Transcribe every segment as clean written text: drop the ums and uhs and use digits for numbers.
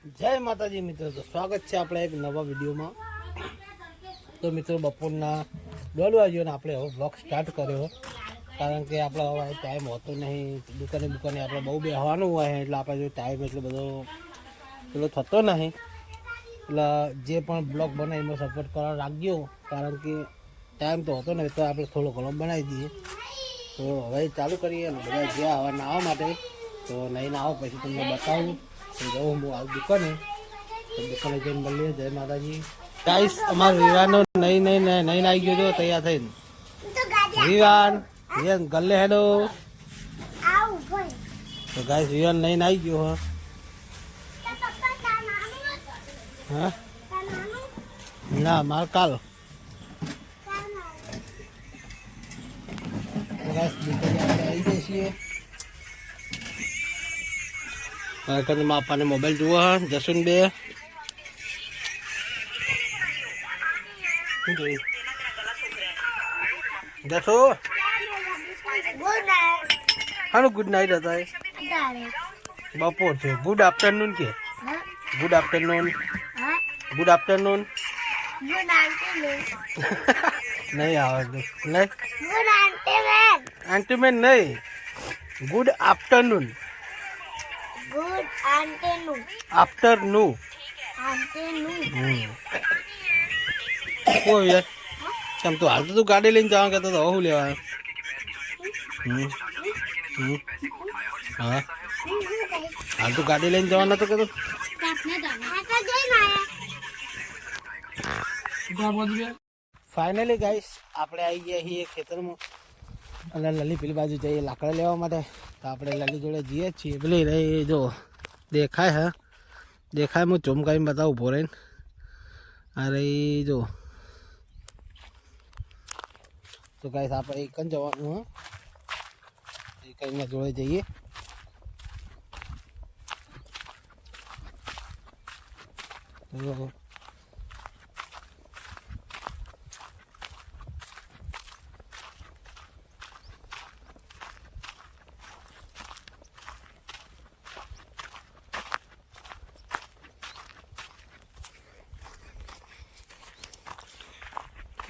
જય માતાજી મિત્રો, તો સ્વાગત છે આપણે એક નવા વિડીયોમાં। તો મિત્રો બપોરના 12 વાગ્યો ને આપણે હવે બ્લોગ સ્ટાર્ટ કર્યો, કારણ કે આપણે હવે ટાઈમ હોતો નહીં, દુકાને આપણે બહુ બેસવાનું હોય એટલે આપણે જો ટાઈમ એટલો બધો પેલો થતો નહીં, એટલે જે પણ બ્લોગ બનાવી એમાં સપોર્ટ કરવા રાખજો, કારણ કે ટાઈમ તો હોતો નહીં, તો આપણે થોડો ઘણો બનાવી દઈએ। તો હવે ચાલુ કરીએ ને બધા જ્યાં હવે નાહવા માટે, તો નહીં આવો પછી તમને બતાવું। તો જાઉં હું આવું દુકાને, તો દુકાને જઈને મળીએ। જય માતાજી ગાઈસ, અમારો વિવાનનો નહીં આવી ગયો જો તૈયાર થઈને। વિવાન ગલ્લે હેડો। તો ગાઈસ વિવાન નહીં આવી ગયો હા ના માર કાલ આવી જઈએ છીએ। માપાને મોબાઈલ જુઓ જસુન બે જશો હાલો ગુડ નાઇટ હતા બપોર છે। ગુડ આફ્ટરનૂન કે ગુડ આફ્ટરનૂન ગુડ આફ્ટરનૂન નહીં આવે નહીં આંટી મેન નહીં ગુડ આફ્ટરનૂન આફ્ટરનૂન કોઈ યાર તમ તો હાલ તો તું ગાડી લઈને જવા કહેતો તો શું લેવા હા હાલ તું ગાડી લઈને જવા નતો કહેતો ફાઇનલી ગાઈસ આપણે આવી ગયા છીએ ખેતરમાં અને લલી પેલી બાજુ જઈએ લાકડા લેવા માટે। તો આપણે લલી જોડે જઈએ છીએ, પેલી રહી જો દેખાય હે દેખાય, હું ચોમકાઈને બતાવું ઉભો રહીને। અરે જો તો ગાઈસ આપણે એક જ જવાનું હે, એક જ જોડે જઈએ।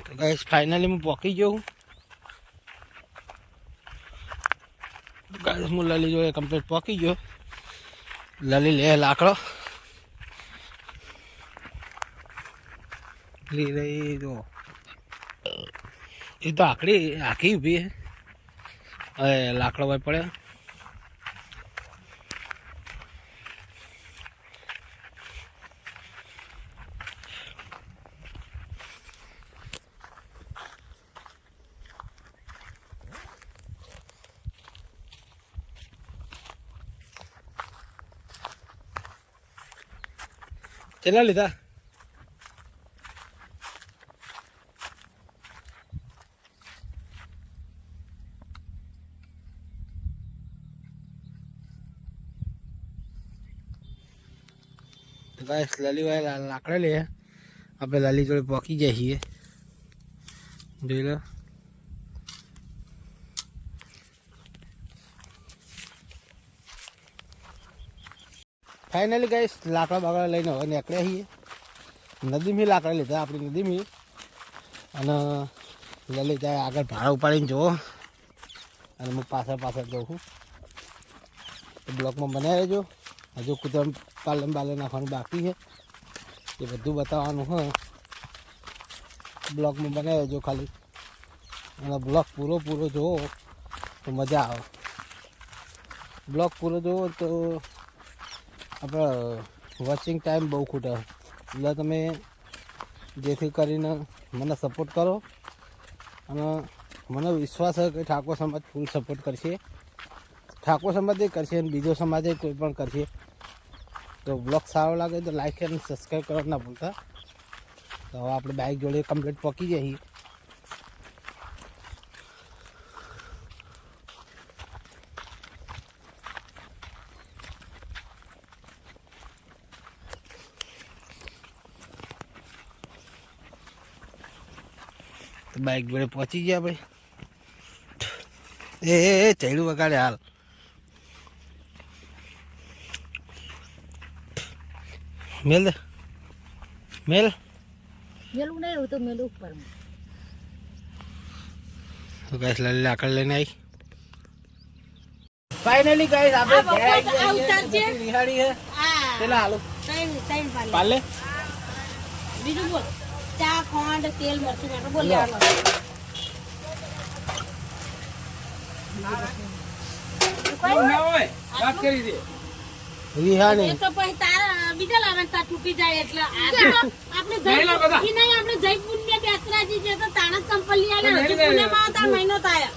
તો ગાઈસ ફાઇનલી હું પહોંચી ગયો હું। ગાઈસ હું લલી જોડે કમ્પ્લીટ પહોંચી ગયો। લલી લે લાકડો લી રહી જો એ તો આખી ઊભી હે, હવે લાકડો ભાઈ પડે ચલા લીધા તો ગાઈસ લલી ભાઈ લાકડા લે, આપણે લલી જોડે પહોંચી જાય છીએ, જોઈ લો। ફાઇનલી ગાઈસ લાકડા બાકડા લઈને હવે નીકળ્યા છીએ। નદીમાં લાકડા લીધા આપણી નદીમાં, અને લલી જાય આગળ ભાડા ઉપાડીને જુઓ, અને હું પાછળ જઉં છું। તો બ્લોકમાં બનાવી રહેજો, હજુ કૂતરા પાલન નાખવાનું બાકી છે, એ બધું બતાવવાનું હોય બ્લોકમાં બનાવી રહેજો ખાલી, અને બ્લોક પૂરો જુઓ તો મજા આવે। બ્લોક પૂરો જુઓ તો આપણે વોચિંગ ટાઈમ બહુ ખૂટે, એટલે તમે જેથી કરીને મને સપોર્ટ કરો, અને મને વિશ્વાસ છે કે ઠાકોર સમાજ ફૂલ સપોર્ટ કરશે। ઠાકોર સમાજે કરશે અને બીજો સમાજે કોઈ પણ કરશે। તો બ્લોગ સારો લાગે તો લાઈક અને સબસ્ક્રાઈબ કરવા ના ભૂલતા। તો હવે આપણે બાઇક જોડે કમ્પ્લીટ પહોંચી જઈએ। તો બાઇક જોડે પહોંચી ગયા ભાઈ। એ ચૈડું વગાડે હાલ મેલ દે મેલ મેલું નહીં હોય તો મેલું ઉપર તો ગાઈસ લાકડ લઈને આવી ફાઇનલી ગાઈસ આપણે ઘરે આવી ગયા નિહાળી હે પેલા હાલો ત્રણ પાલે બીજું બોલ ચા ખંડ તેલ મરચું કાઢો બોલ લેવાનો કોઈ ના હોય વાત કરી દે રિહાણી એ તો પછી તારા બીજા લાવન તા તૂટી જાય એટલે આપણે જઈ નહીં આપણે જયપુર ને બેસરાજી જે તો તાણા ચંપલ લઈ આલે પુણેમાં તાર મહિનો થાય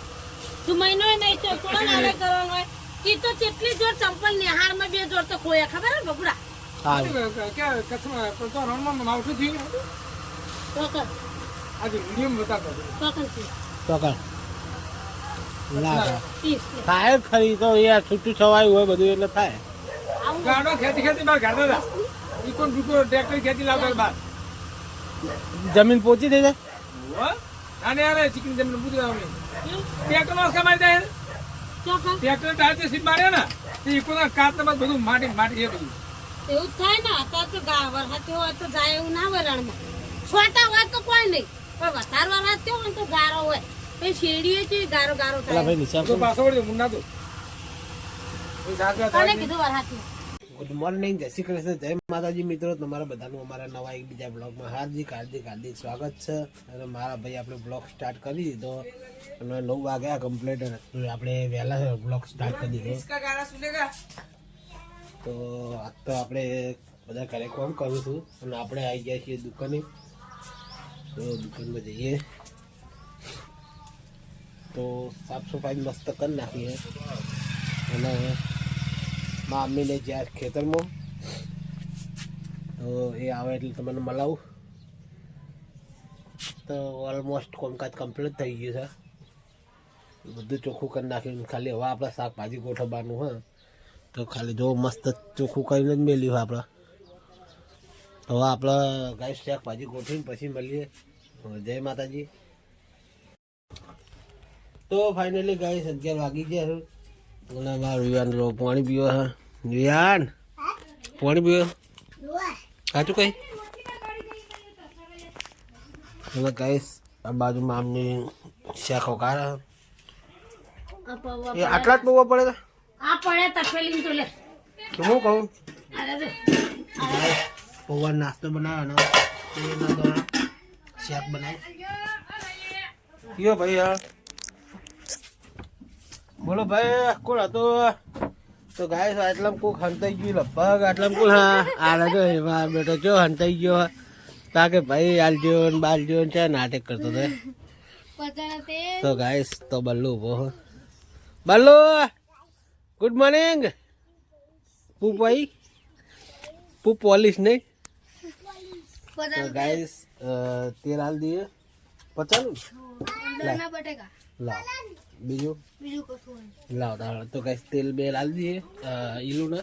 તું મહિનો નહીં તો થોડો નાલે કરવાનો હોય ઈ તો કેટલી જોર ચંપલ નિહારમાં બે જોર તો ખોયા ખબર હે બબુડા હા કે કચ્છમાં તો રણમાં માવઠું થયું તો કર આજે વિડીયો બતાતો પકડ ના પીસ થાય ખરી તો યાર છૂટું છવાયું હોય બધું એટલે થાય આવું ગાડો ખેતી બહાર કાઢતા હતા ઈ કોણ દૂધો ટ્રેક્ટર ખેતી લાવતા બહાર જમીન પહોંચી થઈ જાય આને યાર ચીકની જમીન પૂછી લાવવાની ટ્રેક્ટર માં કમાઈ જાય ચોકર ટ્રેક્ટર ટાયર સીટ માર્યા ને તે ઈકોના કાતને બાદ બધું માટી એ બધું એવું થાય ને અત્યારે તો ગાવર હાથે હોય તો જાય એવું ના હોય રણમાં છોટા હોય તો કોઈ નહીં પણ વધારે વાર હાથે હોય તો ગારો હોય પછી શેરડીએ છે ગારો ગારો પેલા થાય ભાઈ નિશાન તો પાછો વળી મુન્ના તો એ સાચવા કોને થાય કીધું વાર હાથે ગુડ મોર્નિંગ જય શ્રી કૃષ્ણ જય માતાજી મિત્રો તમારા બધાનું અમારા નવા એક બીજા બ્લોગમાં હાર્દિક સ્વાગત છે અને મારા ભાઈ આપણે બ્લોગ સ્ટાર્ટ કરી દીધો અને 9 વાગ્યા કમ્પ્લીટ આપણે વહેલા બ્લોગ સ્ટાર્ટ કરી દીધો તો આજ તો આપણે બધા ઘરે કામ કરું છું અને આપણે આવી ગયા છીએ દુકાને તો દુકાનમાં જઈએ તો સાફ સફાઈ મસ્ત કરી નાખીએ અને મમ્મીને જ્યાં ખેતરમાં તો એ આવે એટલે તમને મળાવું તો ઓલમોસ્ટ કામકાજ કમ્પ્લીટ થઈ ગયું છે બધું ચોખ્ખું કરી નાખ્યું ખાલી હવે આપણે શાકભાજી ગોઠવવાનું હા તો ખાલી જો મસ્ત ચોખ્ખું કરીને જ મેલ્યું આપણે હવે આપણે ગાય શાકભાજી ગોઠવીને પછી મળીએ જય માતાજી તો ફાઇનલી ગાય 11 વાગી ગયા અને મારું વિવાન પાણી પીવો હા વિવાન પાણી પીવો સાચું કઈ એટલે ગાઈસ આ બાજુમાં આમની શાખો કાઢે એ આટલા જ પૌવા પડે આ પડે તપેલી તો લે તો હું કહું અરે રે પૌવા નાસ્તો બનાવવાનો એના દ્વારા શાક બનાવે કયો ભાઈ હા બોલો ભાઈ કોણ હતો તો ગાય આટલામાં કોક હંતાઈ ગયું લગભગ આટલામાં કોણ હા આલે જો એમાં બેટો જો હંતાઈ ગયો તા કે ભાઈ આલજો ને બાલજો ને છે નાટક કરતો હતો તો ગાઈસ તો બલ્લુ ઉભો બલ્લુ ગુડ મોર્નિંગ પુ ભાઈ પુ પોલીસ નહીં તો ગાઈસ તેલ હાલ દઈએ 50 લાવ બીજું લાવ તો ગાઈસ તેલ બે હાલ દઈએ ઈલું ને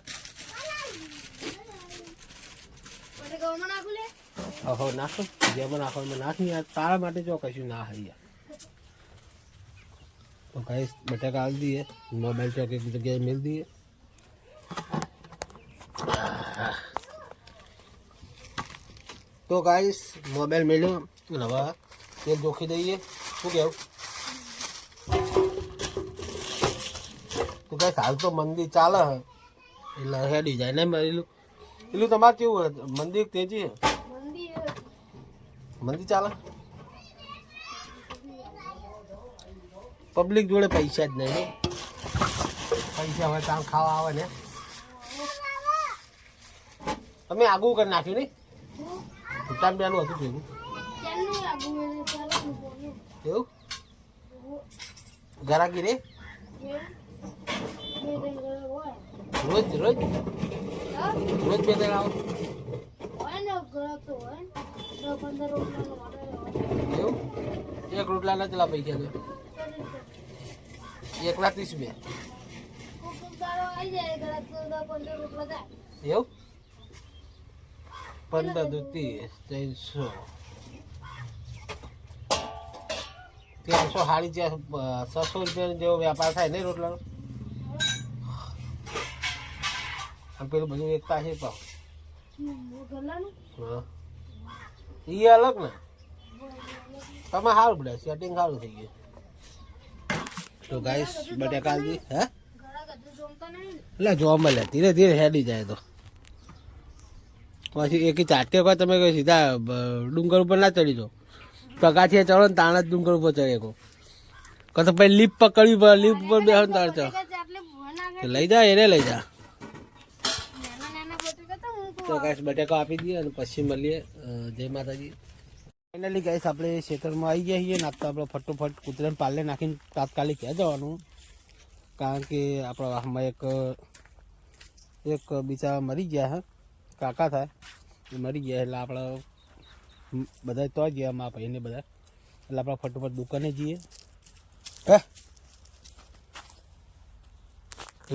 હો નાખો જેમાં નાખો એમાં નાખી તારા માટે જો કશું ના હોય તો ગાઈસ બટાકા હાલ દઈએ મોબાઈલ ચોક એક જગ્યાએ મેલ દઈએ તો ગાઈસ મોબાઈલ મેલ્યો હવે તેલ જોખી દઈએ શું કેવું તો ગાઈસ હાલ તો મંદિર ચાલે એટલે હેડી જાય ને એલું તમારે કેવું મંદિર તેજી મંદિર ચાલે પબ્લિક જોડે પૈસા જ નહીં પૈસા હોય કામ ખાવા આવે ને તમે આગું કરી નાખ્યું નહીં ભૂટાન બેનું હતું ભેગું એવું ગરાકી રે રોજ રોજ રોજ બે દે આવો એવું એક રોટલા ના ચલા પૈસા તો 1,30,000 એવું 15 દુ 30 300 સાડી 600 રૂપિયા જેવો વ્યાપાર થાય નહીં રોટલાનો પેલું બધું એકતા છે પાવ હા ઈ અલગ ને તમે સારું પડે સેટિંગ સારું થઈ ગયું તો ગાઈસ બટેકા દી હે એટલે જોવા મળે ધીરે ધીરે હેડી જાય તો પછી એક ચાટકે કોઈ તમે સીધા ડુંગર ઉપર ના ચડી જાઓ પગાથી ચડો ને તાણ જ ડુંગર ઉપર ચડે કો તો પછી લીપ પકડવી પડે લીપ ઉપર બેસો ને તાણ ચડો લઈ જા એને લઈ જા તો ગાઈસ બટેકા આપી દઈએ અને પછી મળીએ જય માતાજી ફાઇનલી ગાઈસ આપણે ખેતરમાં આવી ગયા છીએ ને તો આપણે ફટોફટ કૂતરાને પાલે નાખીને તાત્કાલિક ક્યાં જવાનું કારણ કે આપણા હામાં એક બિચારા મરી ગયા હે કાકા થાય એ મરી ગયા એટલે આપણે બધા તો ગયા મા ભાઈને બધા એટલે આપણે ફટોફટ દુકાને જઈએ હે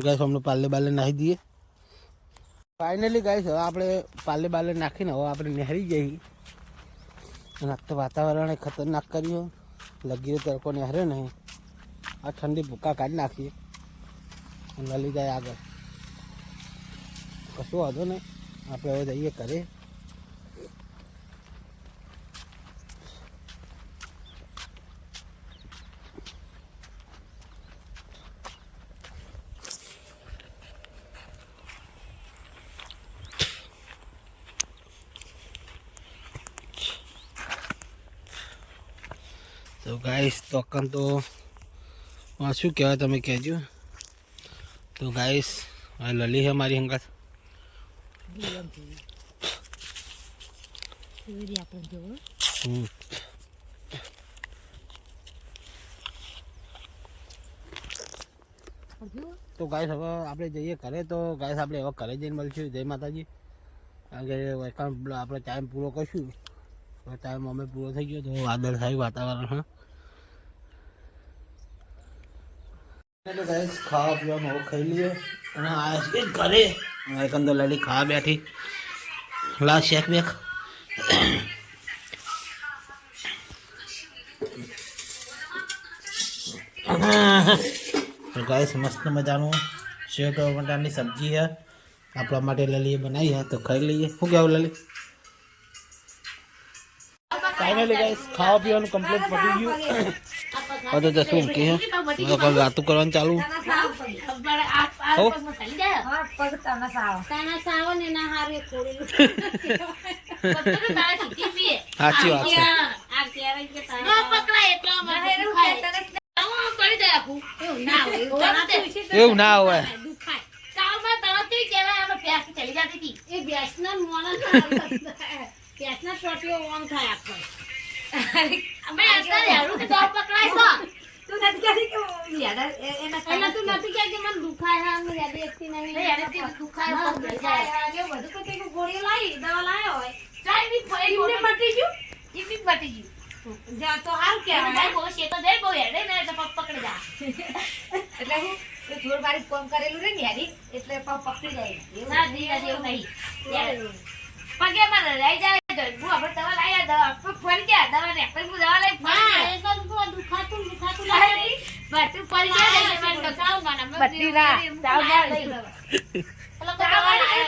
ગાઈસ અમને પાલે બાલે નાખી દઈએ ફાઇનલી ગાઈસ હવે આપણે પાલે બાલે નાખીને હવે આપણે નહેરી જઈએ અને આ તો વાતાવરણ ખતરનાક કર્યું લગી તડકો નહેરે નહીં આ ઠંડી ભૂકા કાઢી નાખીએ અને લઈ જાય આગળ કશું વાંધો નહીં આપણે હવે જઈએ ઘરે તો ગાઈસ તોકન તો શું કહેવાય તમે કહેજો તો ગાઈસ આ લલી છે મારી હંગાત તો ગાઈસ હવે આપણે જઈએ ઘરે તો ગાઈસ આપણે હવે ઘરે જઈને મળશું જય માતાજી કારણ કે આપણે ટાઈમ પૂરો કરશું ટાઈમ અમે પૂરો થઈ ગયો તો વાદળ થયું વાતાવરણ હા તો ગાઈસ ખાવા પીવાનું હવે ખાઈ લઈએ અને આ છે ઘરે એકંદર લડી ખાવા બેઠી લા શેક બેક તો ગાઈસ મસ્ત મજાનું સેવ ટમાટાની સબ્જી છે આપણા માટે લલીએ બનાવી છે તો ખાઈ લઈએ શું કહેવું લલી ફાઇનલી ગાઈસ ખાવા પીવાનું કમ્પ્લીટ પતી ગયું હવે તો જશું કે કોઈ વાતું કરવાનું ચાલુ સાચી વાત છે એવું ના હોય કોમ કરેલું રે ને એટલે પકડી જાય પગે માં લઈ જાય હું આપણે દવા લાયા દવા ફરી ગયા દવા ને પછી દવા લઈ દુખાતું લાગે બટ ફરી ગયા મને બતાવ મને બત્તી ના દાવ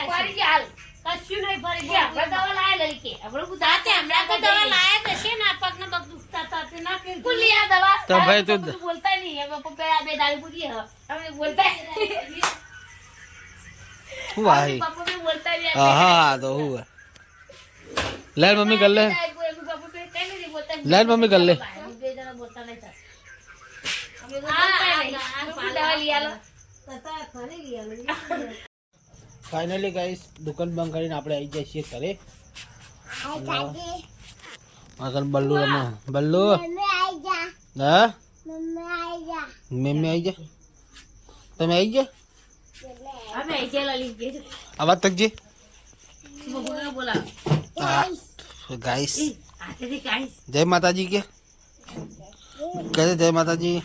ફરી ગયા કશું નહીં ફરી ગયા આપણે દવા લાયા લઈ કે આપણે હું જાતે હમણાં તો દવા લાયા તો છે ને પગ ને પગ દુખતા હતા ના કે કુલી આ દવા તો ભાઈ તું બોલતા નહીં હવે પપ્પા બે દાળ પૂરી હવે બોલતા હું આહી હા તો હું લાલ મમ્મી कर ले लाल मम्मी कर ले फाइनली गाइस दुकान बंद કરીને આપણે આવી જઈએ છીએ ઘરે આગળ બલ્લુ રમે બલ્લુ હા મમ્મી આવી જા તમે આવી જા અમે ચેલા લીજે આવાજ તક જે બોલા गाइस आते गाइस जय माताजी के कहते जय माताजी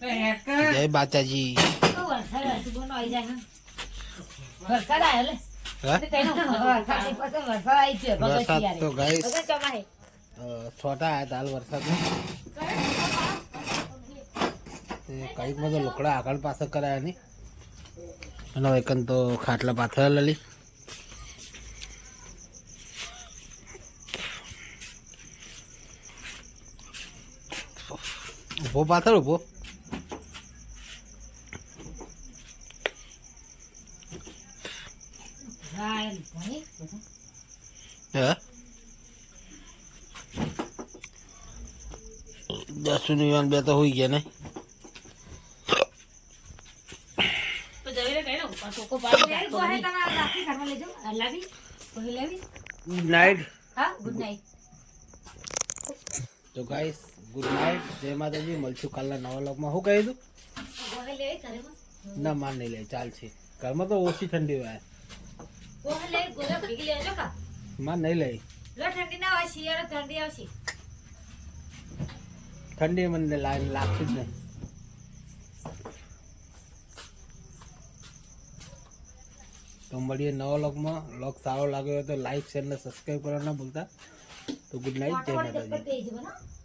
जय बाचाजी वरसाद तो गाइस छोटा है दाल वरसाद में कई मतलब लोकड़ा आगळ पास कराया नहीं एकन तो खाटला पाथर लली ઉભો પાછળ ઉભો. હે દસુની વાન બે તો હોઈ ગયા ને. તો જઈને કહી દઉં ચોકો પાડી ગુડ નાઇટ. હા ગુડ નાઇટ. તો ગાઈસ ગુડ નાઇટ, જય માતાજી. મળશું કાલના નવા વ્લોગમાં. શું કહી દઉં? ના માર નહીં લે, ચાલશે. ઘરમાં તો ઓછી ઠંડી હોય. માર નહીં લઈ. ઠંડી મને લાગતી જ નહીં. તો મળીએ નવા વ્લોગમાં. વ્લોગ સારો લાગ્યો હોય તો લાઈક શેર ને સબસ્ક્રાઈબ કરવાના ભૂલતા. તો ગુડ નાઇટ, જય માતાજી.